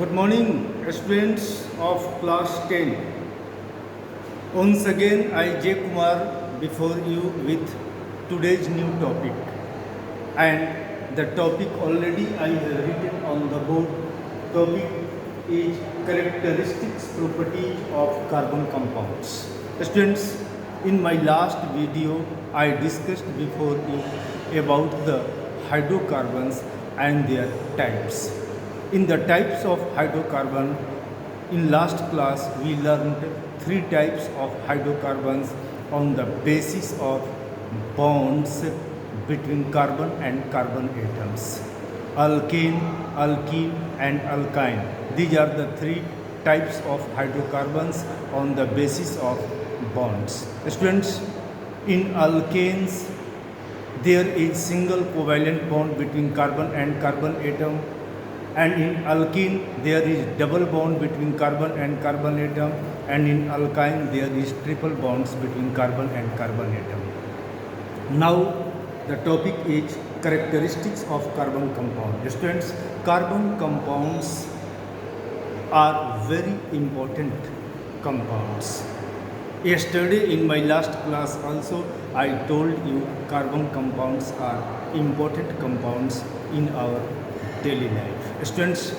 Good morning, students of class 10. Once again, I J. Kumar before you with today's new topic. And the topic already I have written on the board. Topic is characteristics properties of carbon compounds. Students, in my last video, I discussed before you about the hydrocarbons and their types. In the types of hydrocarbon, in last class we learned three types of hydrocarbons on the basis of bonds between carbon and carbon atoms. Alkane, alkene and alkyne. These are the three types of hydrocarbons on the basis of bonds. Students, in alkanes there is single covalent bond between carbon and carbon atom, and in alkene there is double bond between carbon and carbon atom, and in alkyne there is triple bonds between carbon and carbon atom. Now the topic is characteristics of carbon compound. Students, carbon compounds are very important compounds. Yesterday in my last class also I told you carbon compounds are important compounds in our daily life. Students,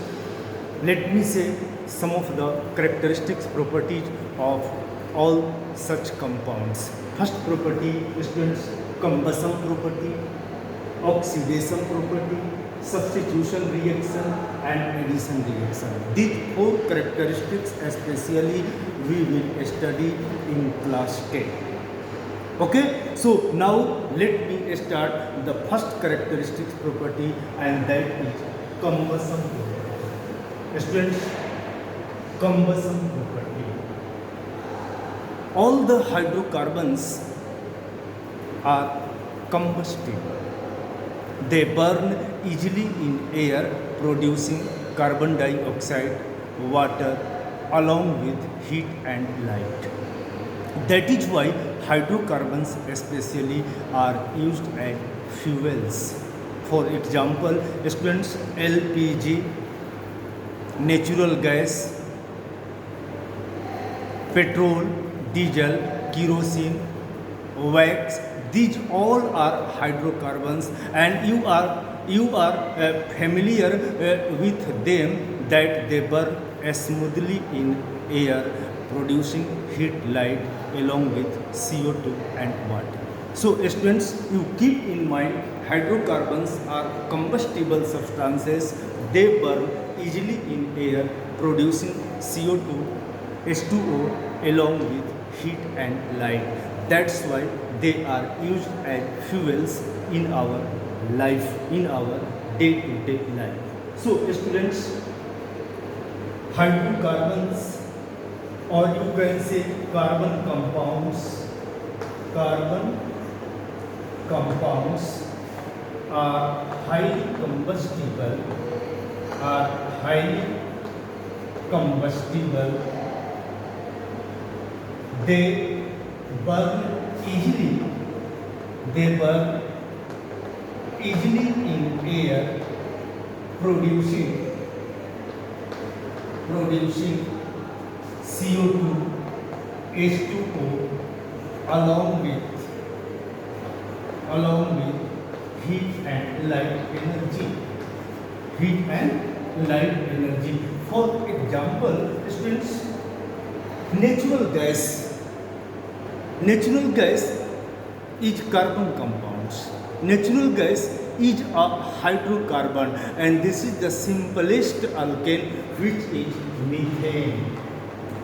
let me say some of the characteristics properties of all such compounds. First property, students, combustion property, oxidation property, substitution reaction and addition reaction. These four characteristics especially we will study in class 10. Okay, so now let me start the first characteristics property, and that is combustion property. Students, combustion property. All the hydrocarbons are combustible. They burn easily in air, producing carbon dioxide, water, along with heat and light. That is why hydrocarbons especially are used as fuels. For example, students, LPG, natural gas, petrol, diesel, kerosene, wax, these all are hydrocarbons, and you are familiar with them, that they burn smoothly in air, producing heat, light along with CO2 and water. So students, you keep in mind, hydrocarbons are combustible substances. They burn easily in air, producing CO2, H2O along with heat and light. That's why they are used as fuels in our life, in our day-to-day life. So students, hydrocarbons, or you can say carbon compounds, carbon compounds are highly combustible, they burn easily, in air, producing CO2, H2O along with heat and light energy. For example, students, natural gas is carbon compounds. Natural gas is a hydrocarbon, and this is the simplest alkane, which is methane.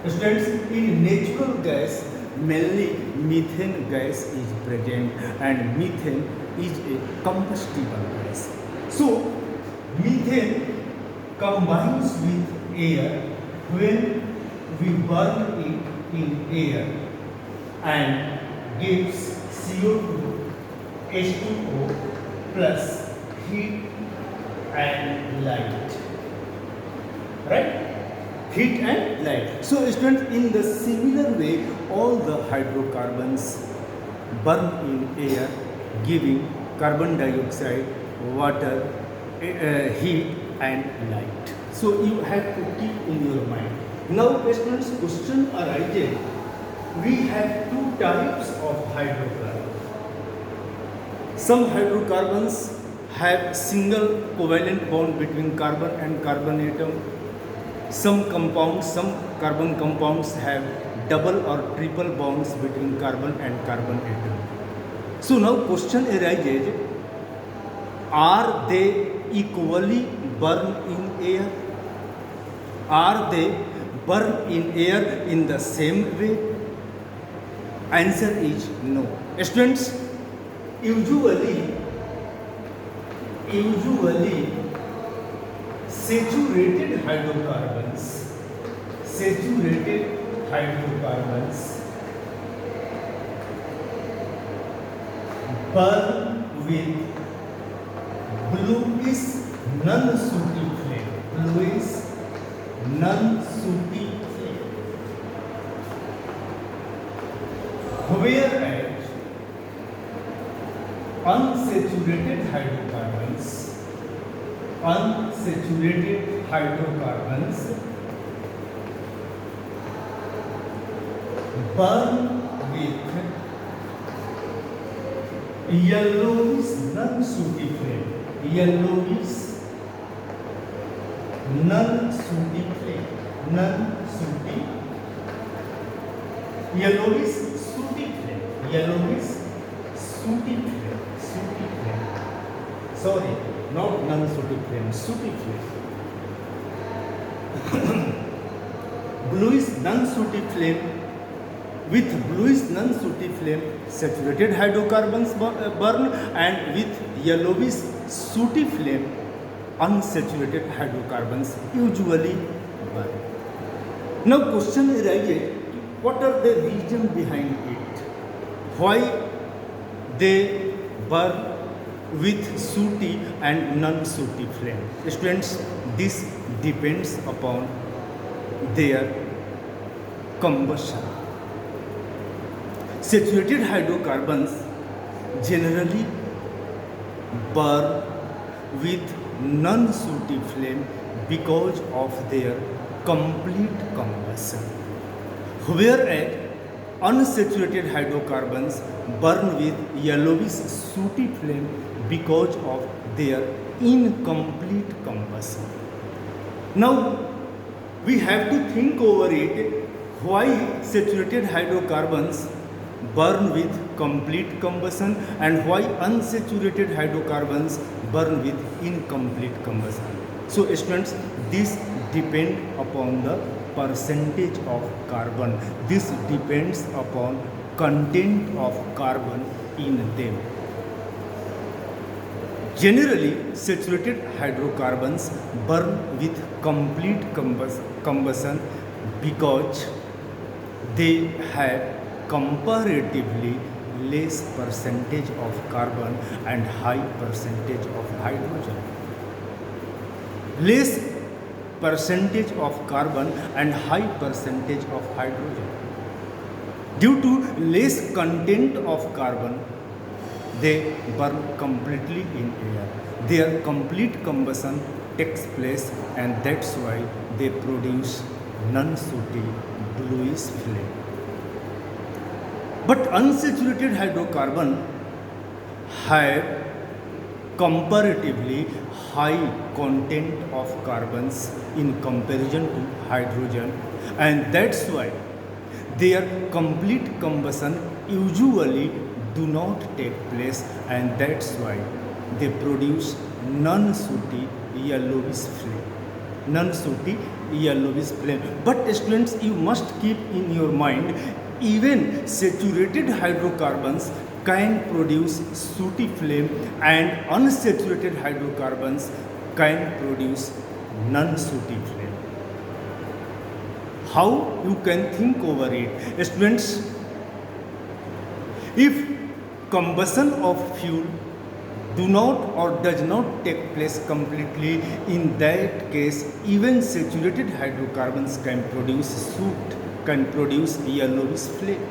Students, in natural gas mainly methane gas is present, and methane is a combustible gas. So methane combines with air when we burn it in air and gives CO2, H2O plus heat and light. Right? Heat and light. So students, in the similar way, all the hydrocarbons burn in air, giving carbon dioxide, water, heat and light. So you have to keep in your mind. Now students, question arises. We have two types of hydrocarbons. Some hydrocarbons have single covalent bond between carbon and carbon atom. Some carbon compounds have double or triple bonds between carbon and carbon atom. So now question arises, are they equally burned in air? Are they burned in air in the same way? Answer is no. Students, usually saturated hydrocarbons burn with bluish non-sooty flame. Whereas unsaturated hydrocarbons burn with yellowish non-sooty flame. Yellowish sooty flame. Sorry, not non-sooty flame, sooty flame. Bluish non-sooty flame. With bluish non-sooty flame, saturated hydrocarbons burn, and with yellowish sooty flame, unsaturated hydrocarbons usually burn. Now question arises, what are the reason behind it? Why they burn with sooty and non-sooty flame? Students, this depends upon their combustion. Saturated hydrocarbons generally burn with non-sooty flame because of their complete combustion, whereas unsaturated hydrocarbons burn with yellowish sooty flame because of their incomplete combustion. Now we have to think over it, why saturated hydrocarbons burn with complete combustion and why unsaturated hydrocarbons burn with incomplete combustion. So students, this depends upon the percentage of carbon. This depends upon content of carbon in them. Generally, saturated hydrocarbons burn with complete combustion because they have comparatively less percentage of carbon and high percentage of hydrogen. Less percentage of carbon and high percentage of hydrogen. Due to less content of carbon, they burn completely in air. Their complete combustion takes place, and that's why they produce non-sooty bluish flame. But unsaturated hydrocarbon have comparatively high content of carbons in comparison to hydrogen, and that's why their complete combustion usually do not take place, and that's why they produce non-sooty yellowish flame. But students, you must keep in your mind, even saturated hydrocarbons can produce sooty flame, and unsaturated hydrocarbons can produce non-sooty flame. How you can think over it? Students, if combustion of fuel do not or does not take place completely, in that case even saturated hydrocarbons can produce yellowish flame.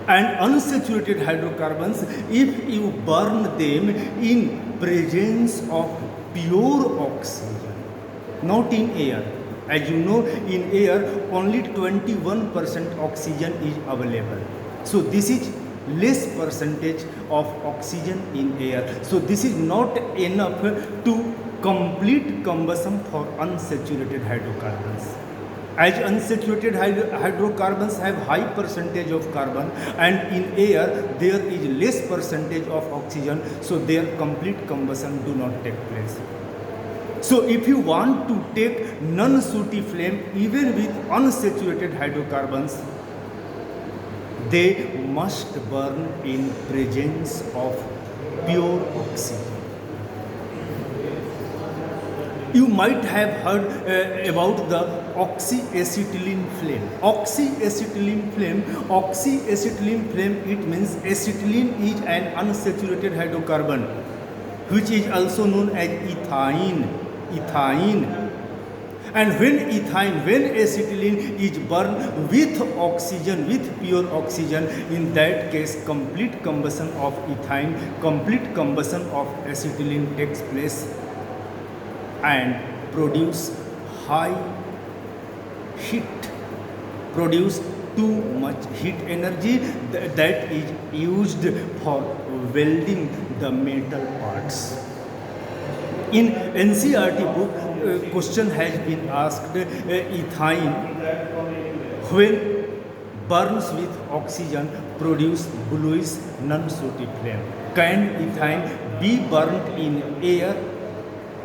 And unsaturated hydrocarbons, if you burn them in presence of pure oxygen, not in air. As you know, in air only 21% oxygen is available. So this is less percentage of oxygen in air. So this is not enough to complete combustion for unsaturated hydrocarbons. As unsaturated hydrocarbons have high percentage of carbon, and in air there is less percentage of oxygen, so their complete combustion do not take place. So if you want to take non-sooty flame even with unsaturated hydrocarbons, they must burn in presence of pure oxygen. You might have heard about the oxyacetylene flame. Oxyacetylene flame, it means acetylene is an unsaturated hydrocarbon, which is also known as ethane. And when acetylene is burned with oxygen, with pure oxygen, in that case complete combustion of ethane, complete combustion of acetylene takes place and produce high heat, produce too much heat energy that is used for welding the metal parts. In NCERT book, question has been asked, ethane when burns with oxygen produce bluish non-sooty flame. Can ethane be burnt in air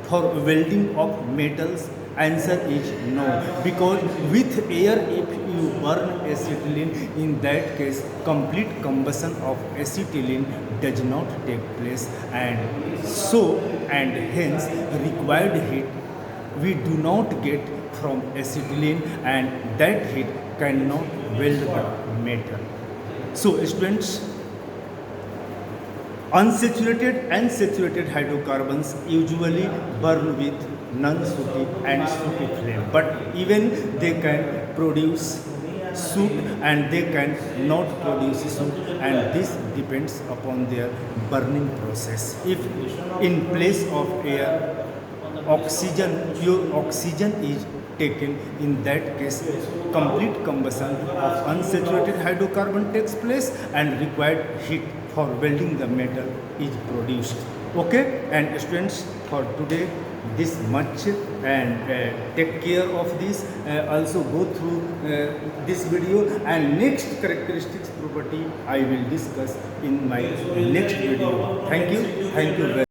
for welding of metals? Answer is no, because with air if you burn acetylene, in that case complete combustion of acetylene does not take place, and hence required heat we do not get from acetylene, and that heat cannot weld the metal. So students, unsaturated and saturated hydrocarbons usually burn with non-sooty and sooty flame, but even they can produce soot and they can not produce soot, and this depends upon their burning process. If in place of air oxygen, pure oxygen is taken, in that case complete combustion of unsaturated hydrocarbon takes place and required heat for welding the metal is produced. Okay, and students, for today this much, and take care of this. Also go through this video, and next characteristics property I will discuss in my next video. Thank you very